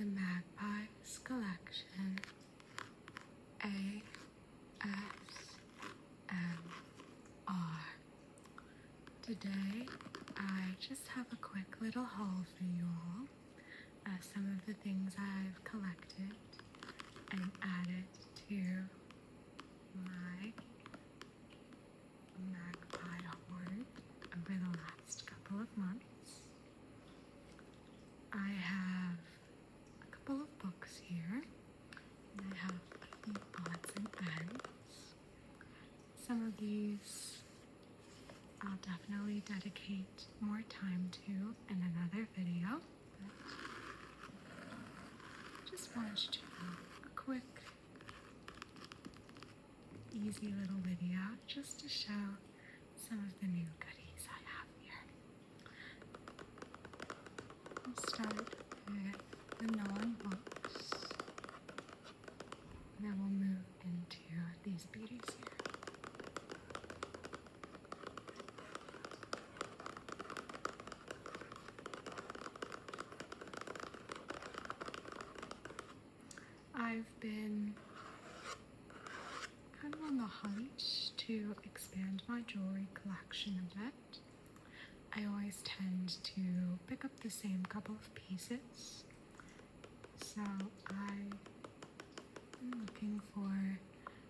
Magpie's collection ASMR. Today, I just have a quick little haul for you all. Some of the things I've collected and added to my magpie hoard over the last couple of months. I have a couple of books here, and I have a few odds and ends. Some of these I'll definitely dedicate more time to in another video, but just wanted to do a quick, easy little video just to show some of the new goodies I have here. I'll start with the non-books, and then we'll move into these beauties here. I've been kind of on the hunt to expand my jewelry collection a bit. I always tend to pick up the same couple of pieces, so I'm looking for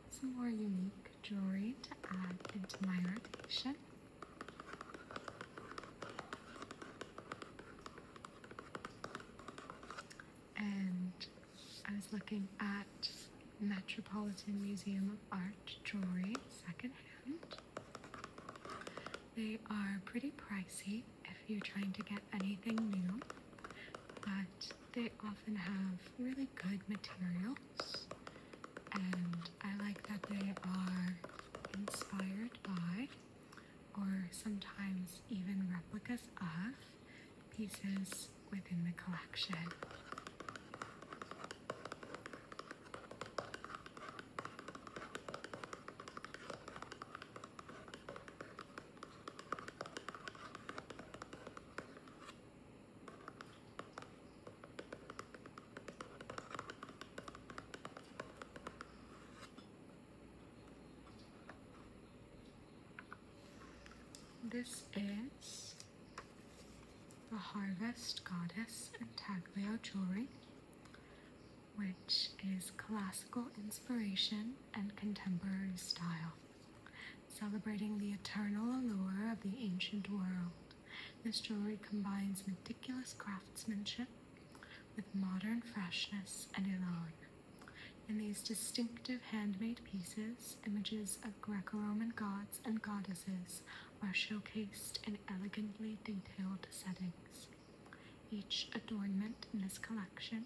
some more unique jewelry to add into my rotation. And I was looking at Metropolitan Museum of Art jewelry secondhand. They are pretty pricey if you're trying to get anything new, but they often have really good materials, and I like that they are inspired by, or sometimes even replicas of, pieces within the collection. This is the Harvest Goddess Intaglio jewelry, which is classical inspiration and contemporary style, celebrating the eternal allure of the ancient world. This jewelry combines meticulous craftsmanship with modern freshness and elan. In these distinctive handmade pieces, images of Greco-Roman gods and goddesses are showcased in elegantly detailed settings. Each adornment in this collection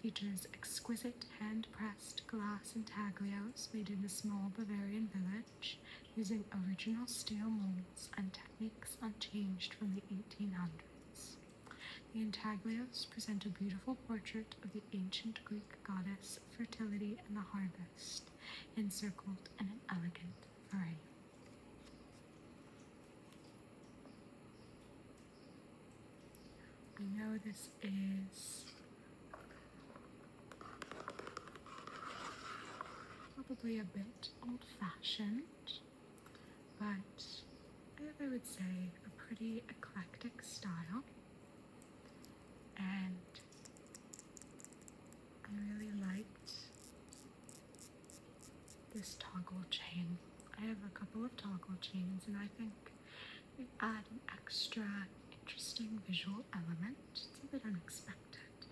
features exquisite hand-pressed glass intaglios made in a small Bavarian village using original steel molds and techniques unchanged from the 1800s. The intaglios present a beautiful portrait of the ancient Greek goddess of fertility and the harvest, encircled in an elegant frame. I know this is probably a bit old-fashioned, but I would say a pretty eclectic style. And I really liked this toggle chain. I have a couple of toggle chains, and I think they add an extra interesting visual element. It's a bit unexpected.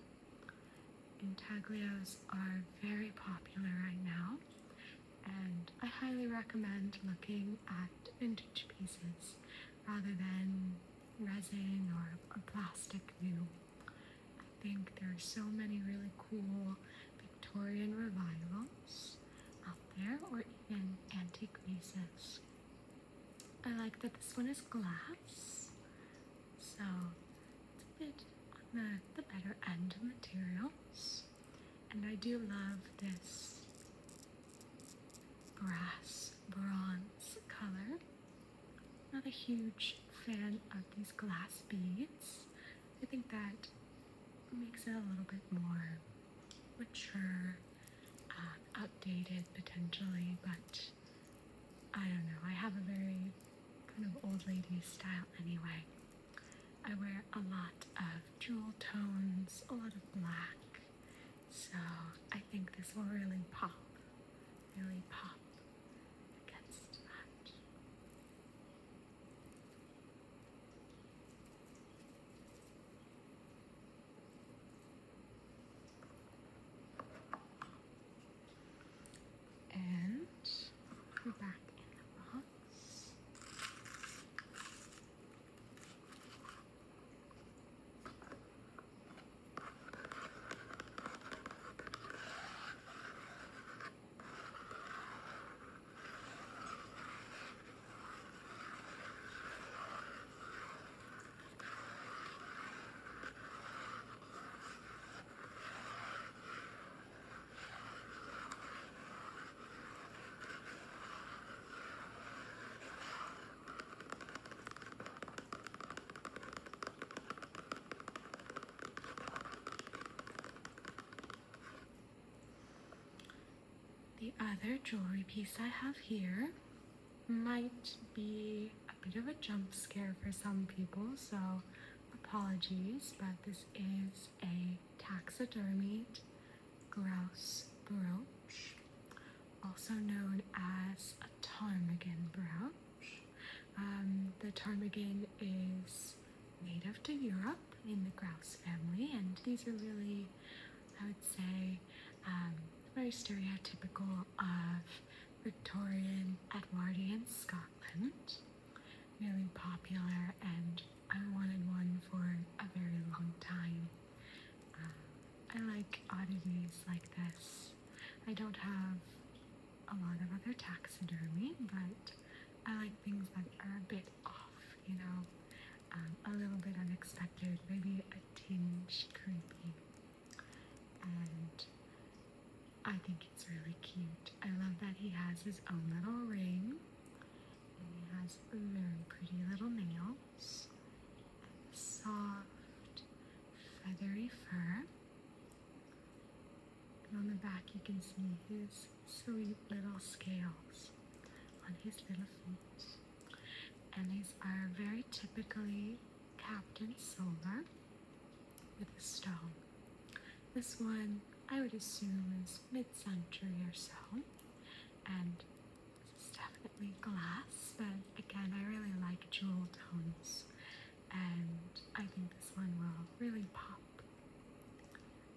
Intaglios are very popular right now, and I highly recommend looking at vintage pieces rather than resin or plastic new. I think there are so many really cool Victorian revivals out there, or even antique pieces. I like that this one is glass, so it's a bit on the better end of materials. And I do love this brass bronze color. Not a huge fan of these glass beads. I think that makes it a little bit more mature, outdated potentially, but I don't know. I have a very kind of old lady style anyway. I wear a lot of jewel tones, a lot of black, so I think this will really pop against that. And we're back in the box. The other jewelry piece I have here might be a bit of a jump scare for some people, so apologies, but this is a taxidermied grouse brooch, also known as a ptarmigan brooch. The ptarmigan is native to Europe in the grouse family, and these are really, I would say, very stereotypical of Victorian, Edwardian Scotland. Really popular, and I wanted one for a very long time. I like oddities like this. I don't have a lot of other taxidermy, but I like things that are a bit off, you know, a little bit unexpected, maybe a tinge creepy. And I think it's really cute. I love that he has his own little ring, and he has very pretty little nails, and soft, feathery fur. And on the back you can see his sweet little scales on his little feet. And these are very typically capped in silver with a stone. This one I would assume is mid-century or so, and this is definitely glass, but again, I really like jewel tones, and I think this one will really pop.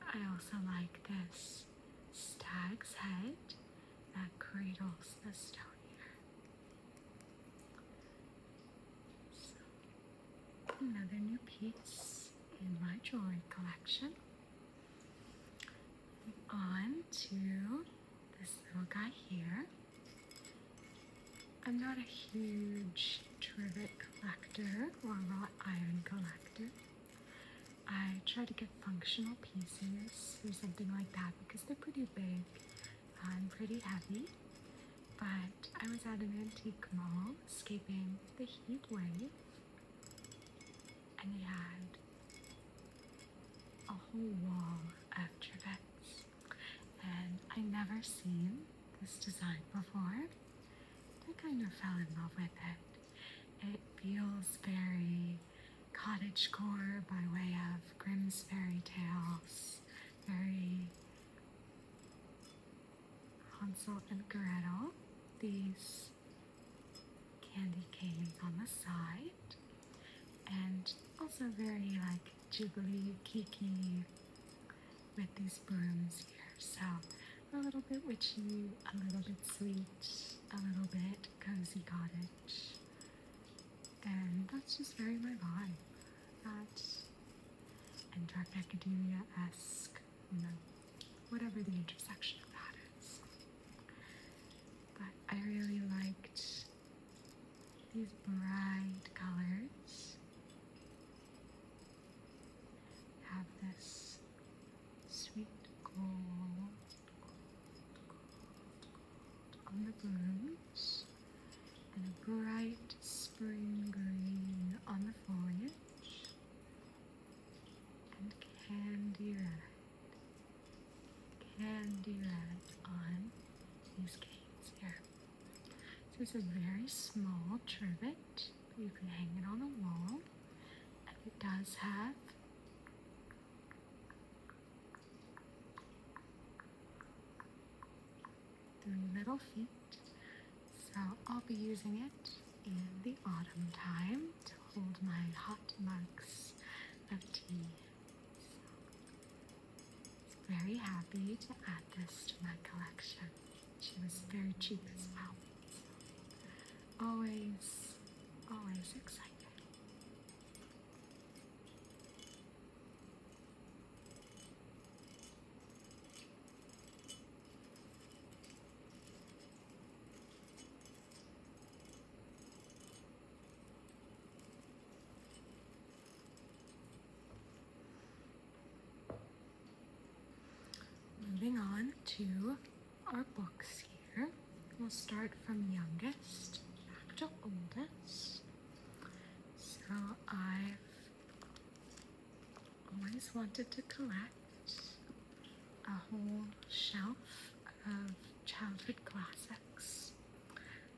I also like this stag's head that cradles the stone here. So, another new piece in my jewelry collection. On to this little guy here. I'm not a huge trivet collector or wrought iron collector. I try to get functional pieces or something like that because they're pretty big and pretty heavy. But I was at an antique mall escaping the heat wave, and they had a whole wall of trivets. And I never seen this design before. I kind of fell in love with it. It feels very cottagecore by way of Grimm's fairy tales, very Hansel and Gretel. These candy canes on the side, and also very like Ghibli, Kiki with these brooms here. So a little bit witchy, a little bit sweet, a little bit cozy cottage. And that's just very my vibe. That's and Dark Academia-esque, you know, whatever the intersection of that is. But I really liked these bright colors. Have this sweet gold on the blooms, and a bright spring green on the foliage, and candy is a very small trivet, but you can hang it on a wall. And it does have three little feet. So I'll be using it in the autumn time to hold my hot mugs of tea. So, very happy to add this to my collection. She was very cheap as well. So, always excited. Moving on to our books here. We'll start from youngest back to oldest. So I've always wanted to collect a whole shelf of childhood classics.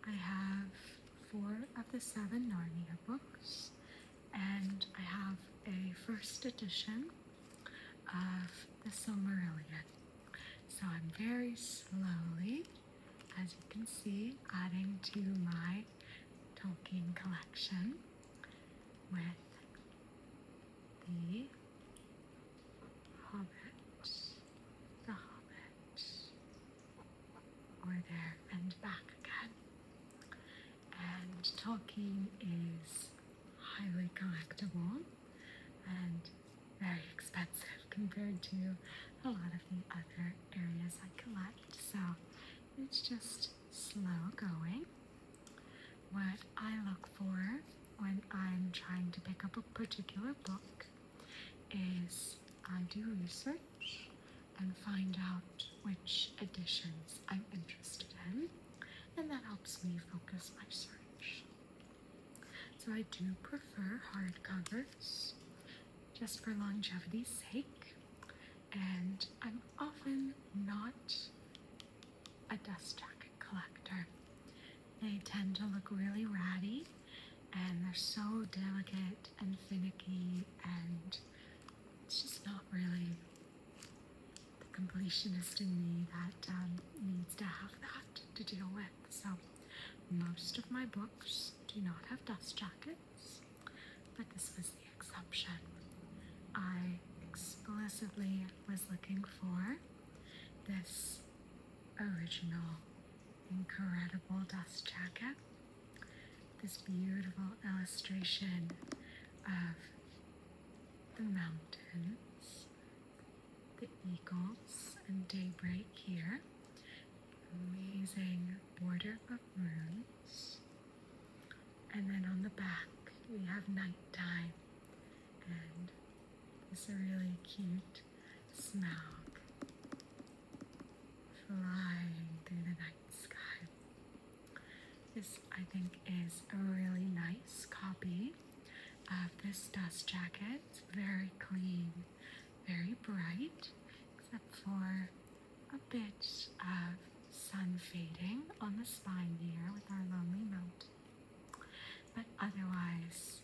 I have 4 of the 7 Narnia books, and I have a first edition of the Silmarillion. So I'm very slowly, as you can see, adding to my Tolkien collection with the Hobbit, or there and back again. And Tolkien is highly collectible and very expensive compared to a lot of the other areas I collect, so it's just slow going. What I look for when I'm trying to pick up a particular book is I do research and find out which editions I'm interested in, and that helps me focus my search. So I do prefer hardcovers, just for longevity's sake, and I'm often not a dust jacket collector. They tend to look really ratty, and they're so delicate and finicky, and it's just not really the completionist in me that needs to have that to deal with. So most of my books do not have dust jackets, but this was the exception. I explicitly was looking for this original, incredible dust jacket. This beautiful illustration of the mountains, the eagles, and daybreak here. Amazing border of runes. And then on the back, we have nighttime and this really cute smaug flying through the night sky. This, I think, is a really nice copy of this dust jacket. It's very clean, very bright, except for a bit of sun fading on the spine here with our lonely mountain. But otherwise,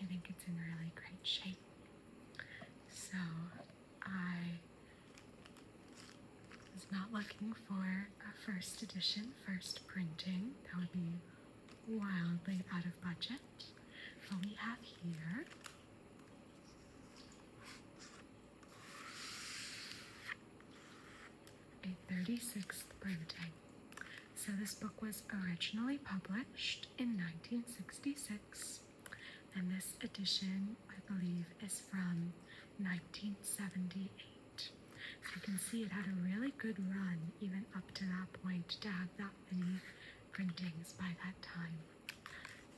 I think it's in really great shape. So I was not looking for a first edition, first printing. That would be wildly out of budget. But we have here a 36th printing. So this book was originally published in 1966, and this edition, I believe, is from 1978. So you can see it had a really good run, even up to that point, to have that many printings by that time.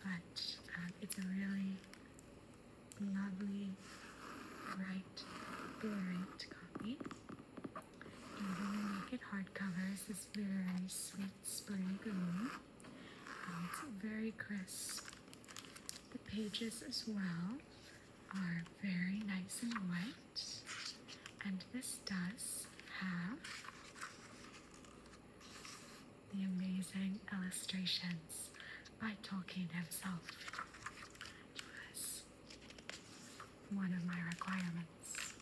But it's a really lovely, bright copy. Even the naked hardcovers is very sweet spring green. It's very crisp. The pages as well are very nice and white. And this does have the amazing illustrations by Tolkien himself, which was one of my requirements.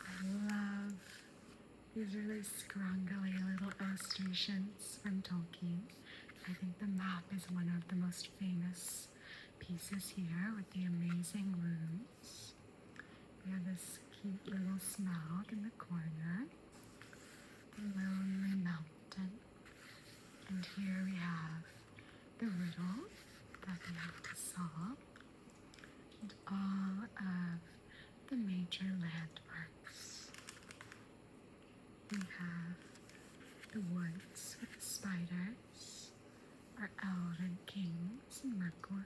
I love these really scrungly little illustrations from Tolkien. I think the map is one of the most famous pieces here with the amazing runes. We have this cute little Smaug in the corner, a lonely mountain, and here we have the riddle that we have to solve, and all of the major landmarks. We have the woods with the spiders, our elven kings and Mirkwood,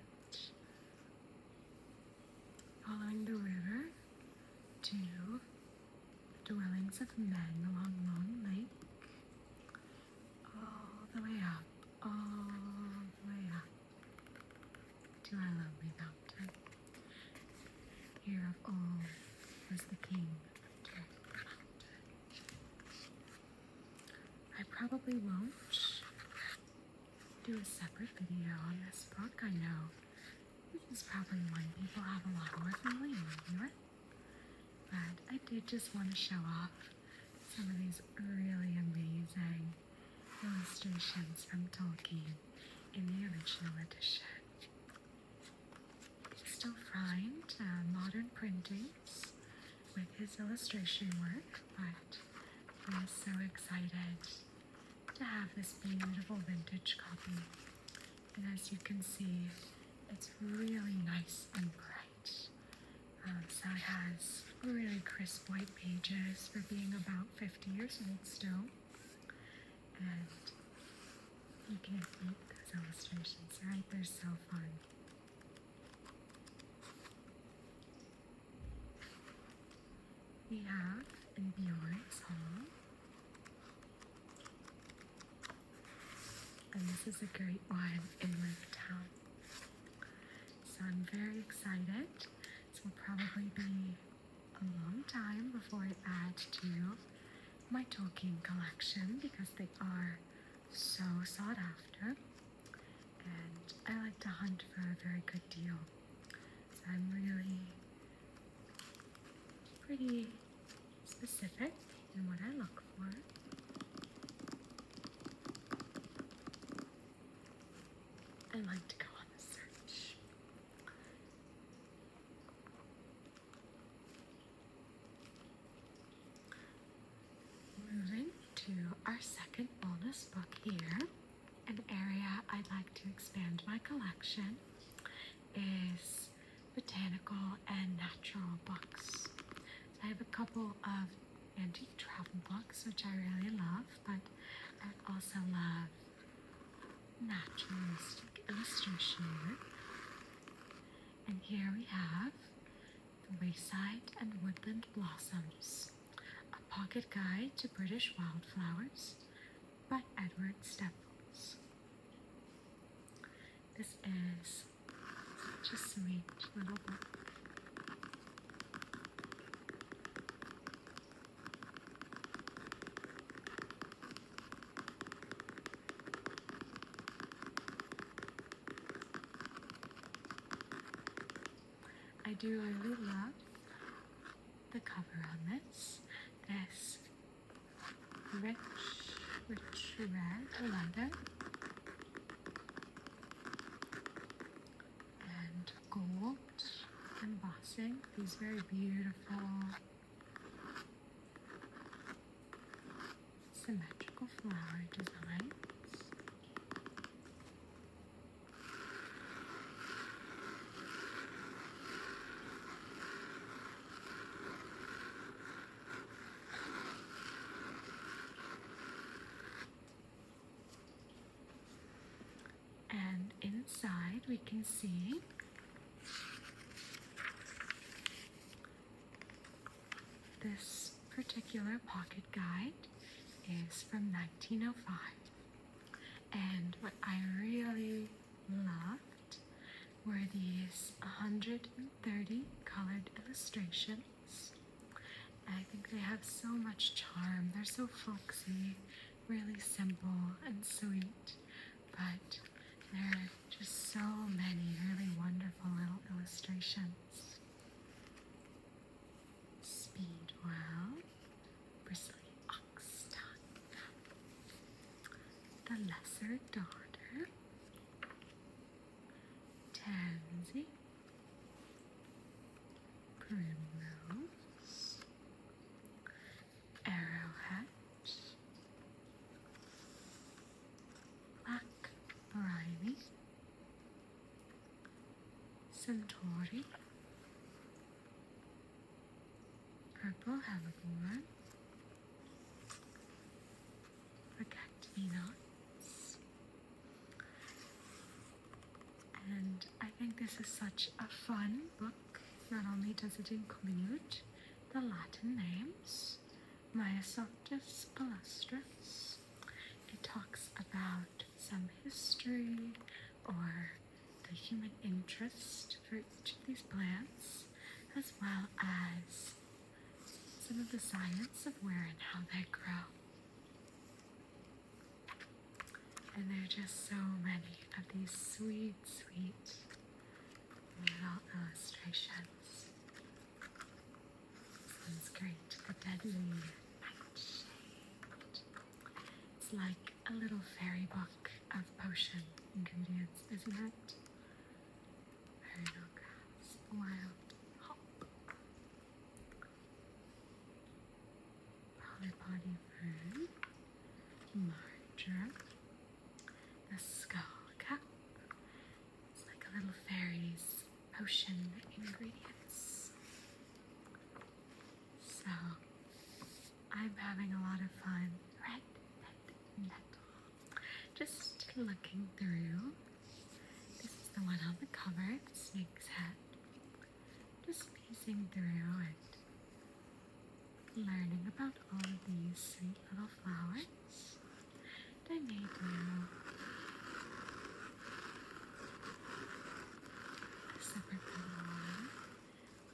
following the river to the dwellings of men along Long Lake, all the way up to our lovely mountain. Here of old was the king of the mountain. I probably won't do a separate video on this book. I know this is probably one people have a lot more familiarity with, but I did just want to show off some of these really amazing illustrations from Tolkien in the original edition. You still find modern printings with his illustration work, but I'm so excited to have this beautiful vintage copy. And as you can see, it's really nice and bright. So it has really crisp white pages for being about 50 years old still. And you can't beat those illustrations, right? They're so fun. We have in Bjorn's hall. And this is a great one in Town. So I'm very excited. This will probably be a long time before I add to my Tolkien collection because they are so sought after. And I like to hunt for a very good deal. So I'm really pretty specific in what I look for. I like to go on the search. Moving to our second bonus book here, an area I'd like to expand my collection is botanical and natural books. So I have a couple of antique travel books, which I really love, but I also love naturalistic illustration work. And here we have The Wayside and Woodland Blossoms, a pocket guide to British wildflowers by Edward Steples. This is such a sweet little book. I do really love the cover on this. This rich red leather and gold embossing. These very beautiful symmetrical flower designs. And inside we can see this particular pocket guide is from 1905. And what I really loved were these 130 colored illustrations. And I think They have so much charm. They're so folksy, really simple and sweet, but there are just so many really wonderful little illustrations. Speedwell, bristly ox tongue, the lesser daughter, tansy, primrose, arrowhead, black briny, centauri, purple hellebore, forget-me-nots. And I think this is such a fun book. Not only does it include the Latin names, Myosoptus palustris, it talks about some history or the human interest for each of these plants, as well as some of the science of where and how they grow. And there are just so many of these sweet, sweet little illustrations. This one's great, the deadly nightshade. It's like a little fairy book of potion ingredients, isn't it? Vernal grass, wild hop, polypody fern, marjoram, the skull cap. It's like a little fairy's potion ingredients. So I'm having a lot of fun. Red nettle. Just looking through. This is the one on the cover, the snake's head. Just piecing through and learning about all of these sweet little flowers. I made you a separate little one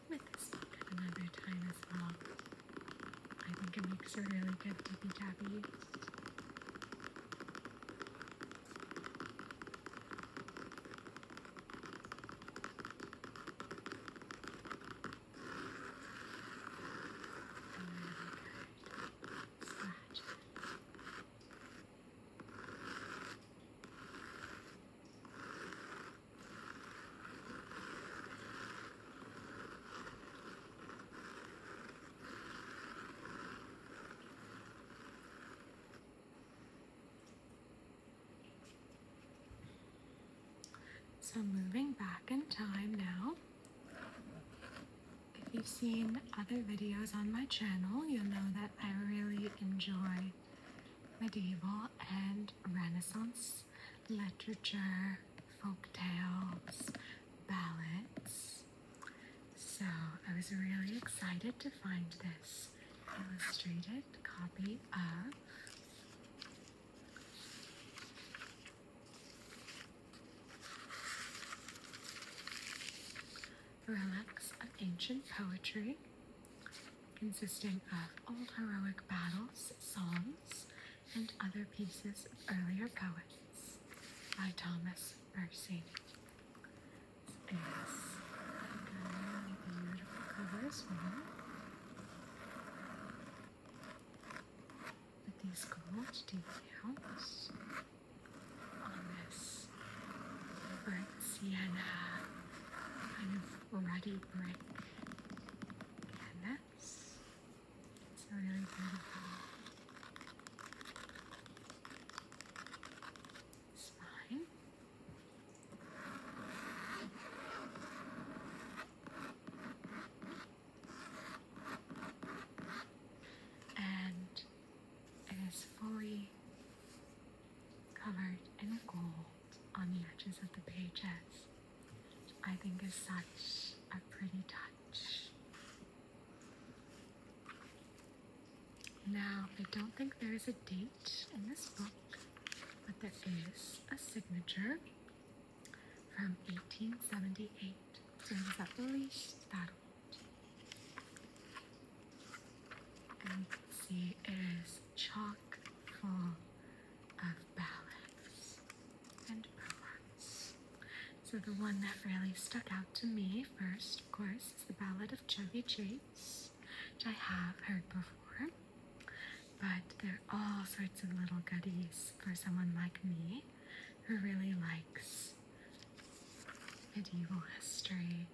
with this book at another time as well. I think it makes a really good tippy-tappy. So moving back in time now, if you've seen other videos on my channel, you'll know that I really enjoy medieval and Renaissance literature, folk tales, ballads. So I was really excited to find this illustrated copy of Relics of Ancient Poetry, consisting of old heroic battles, songs, and other pieces of earlier poets by Thomas Percy. This is a really beautiful cover as well, with these gold details on this burnt sienna kind of ruddy brick canvas. It's really beautiful. Spine. And it is fully covered in gold on the edges of the pages. I think is such a pretty touch. Now, I don't think there is a date in this book, but there is a signature from 1878. So it was at least that old. you can see it is chock full of ballads and poems. So the one that really stuck out to me first, of course, is the Ballad of Chevy Chase, which I have heard before. But there are all sorts of little goodies for someone like me who really likes medieval history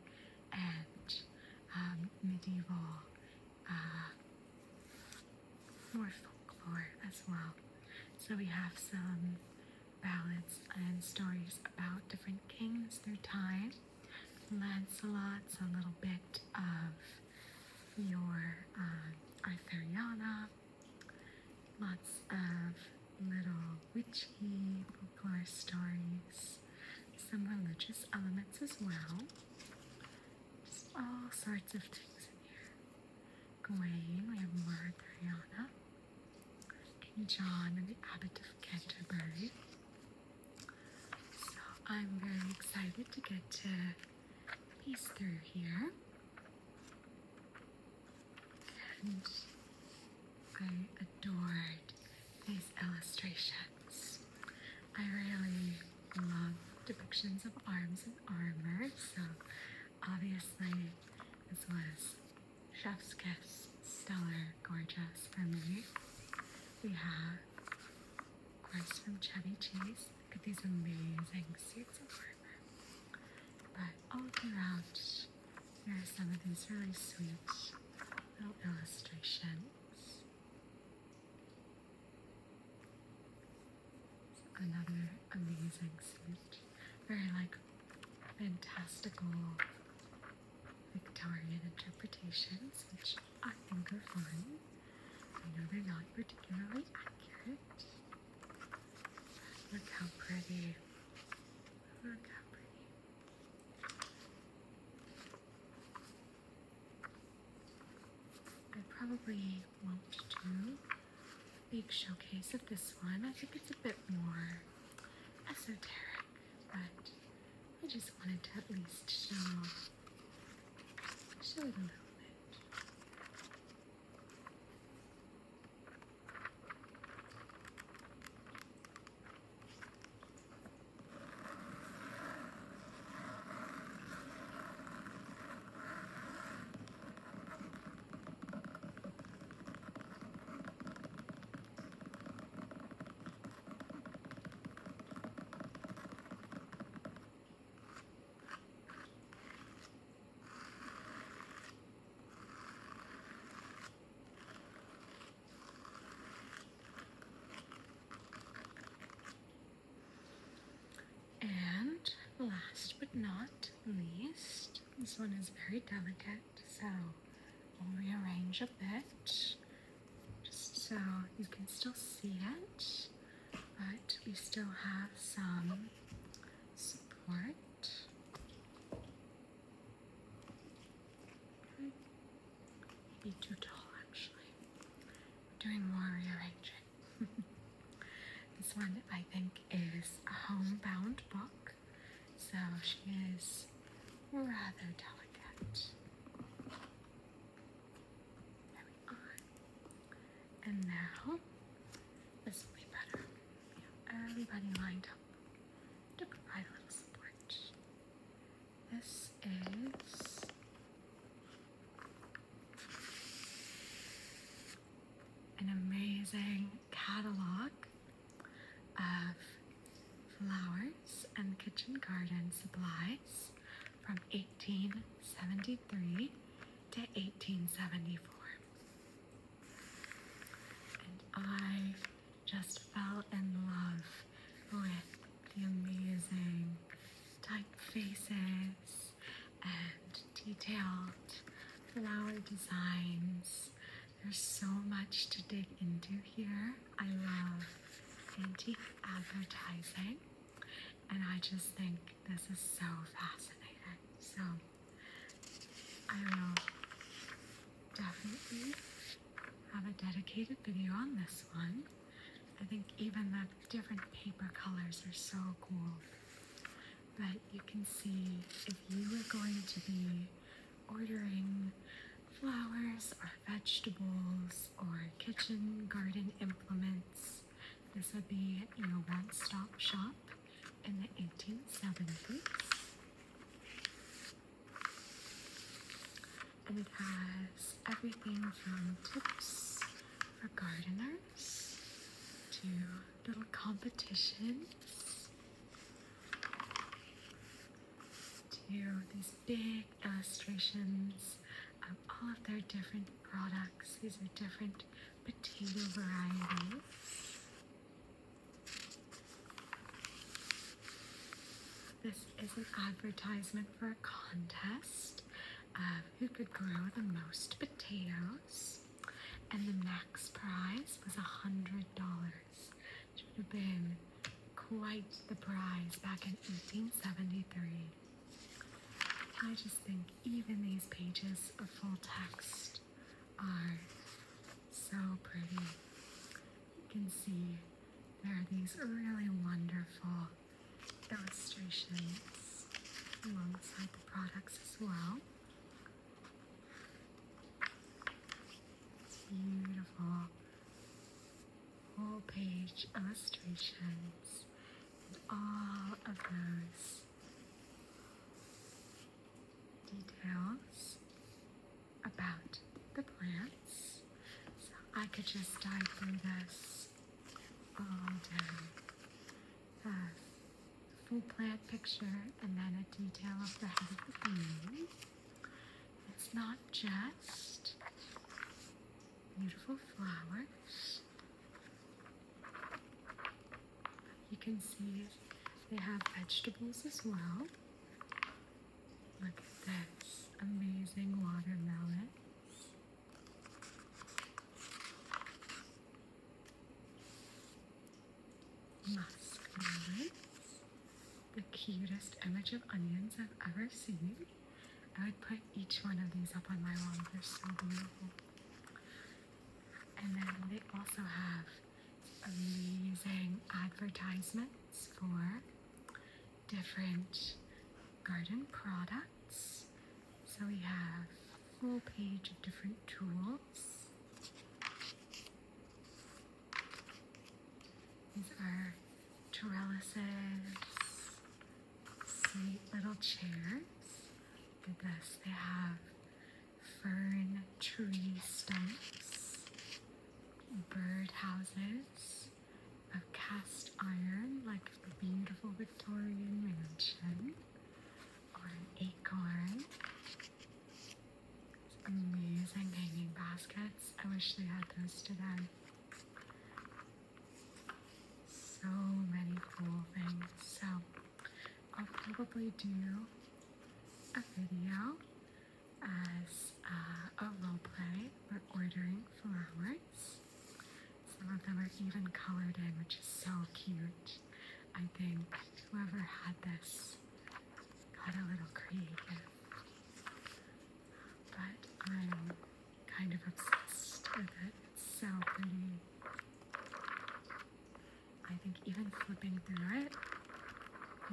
and medieval more folklore as well. So we have some ballads and stories about different kings through time. Lancelot's a little bit of your Arthuriana, lots of little witchy folklore stories, some religious elements as well. Just all sorts of things in here. Gawain, we have more Arthuriana. King John and the Abbot of Canterbury. So I'm very excited to get to piece through here. And I adored these illustrations. I really love depictions of arms and armor, so obviously this was chef's kiss, stellar, gorgeous for me. We have, of course, from Chevy Chase, look at these amazing suits of armor. But all throughout, there are some of these really sweet little illustrations. Another amazing suit, very like fantastical Victorian interpretations, which I think are fun. I know they're not particularly accurate. Look how pretty. Look how pretty. I probably won't do a big showcase of this one. I think it's a bit more esoteric, but I just wanted to at least show it a little bit. Last but not least, this one is very delicate, so I'll rearrange a bit just so you can still see it, but we still have some support. Okay. Maybe too tall, actually. I'm doing more rearranging. This one, I think, is a homebound book. So she is rather delicate. There we are. And now, this will be better. We have everybody lined up to provide a little support. This is an amazing catalog of flowers and kitchen garden supplies from 1873 to 1874. And I just fell in love with the amazing typefaces and detailed flower designs. There's so much to dig into here. I love antique advertising, and I just think this is so fascinating. So I will definitely have a dedicated video on this one. I think even the different paper colors are so cool. But you can see if you are going to be ordering flowers or vegetables or kitchen garden implements. This would be your one-stop shop in the 1870s. And it has everything from tips for gardeners to little competitions to these big illustrations of all of their different products. These are different potato varieties. This is an advertisement for a contest of who could grow the most potatoes, and the max prize was $100, which would have been quite the prize back in 1873. I just think even these pages of full text are so pretty. You can see there are these really wonderful illustrations alongside the products as well. Beautiful whole page illustrations and all of those details about the plants. So I could just dive through this all day. A full plant picture and then a detail of the head of the bean. It's not just beautiful flowers. You can see they have vegetables as well. Look at this amazing watermelons. Muskrats. The cutest image of onions I've ever seen. I would put each one of these up on my wall. They're so beautiful. And then they also have amazing advertisements for different garden products. So we have a full page of different tools. These are trellises, sweet little chairs. Look at this, they have fern tree stumps, bird houses of cast iron, like the beautiful Victorian mansion, or an acorn. These amazing hanging baskets. I wish they had those today. So many cool things. So I'll probably do a video as a role play for ordering flowers. Some of them are even colored in, which is so cute. I think whoever had this got a little creative. But I'm kind of obsessed with it. It's so pretty. I think even flipping through it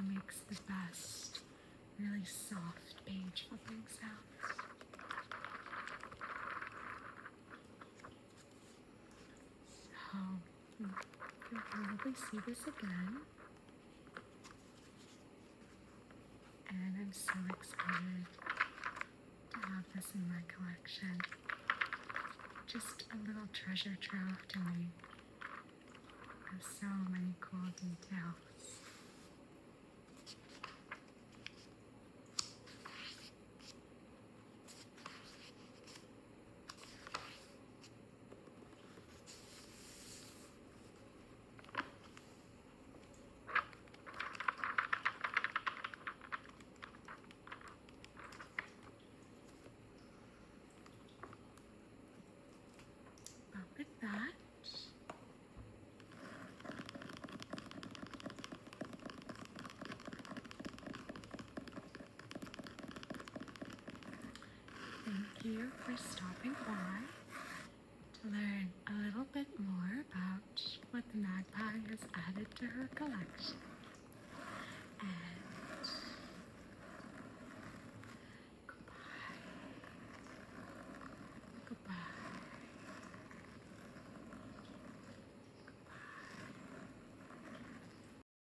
makes the best, really soft page flipping sounds. So, you'll probably see this again. And I'm so excited to have this in my collection. Just a little treasure trove to me of so many cool details. With that, thank you for stopping by to learn a little bit more about what the magpie has added to her collection. And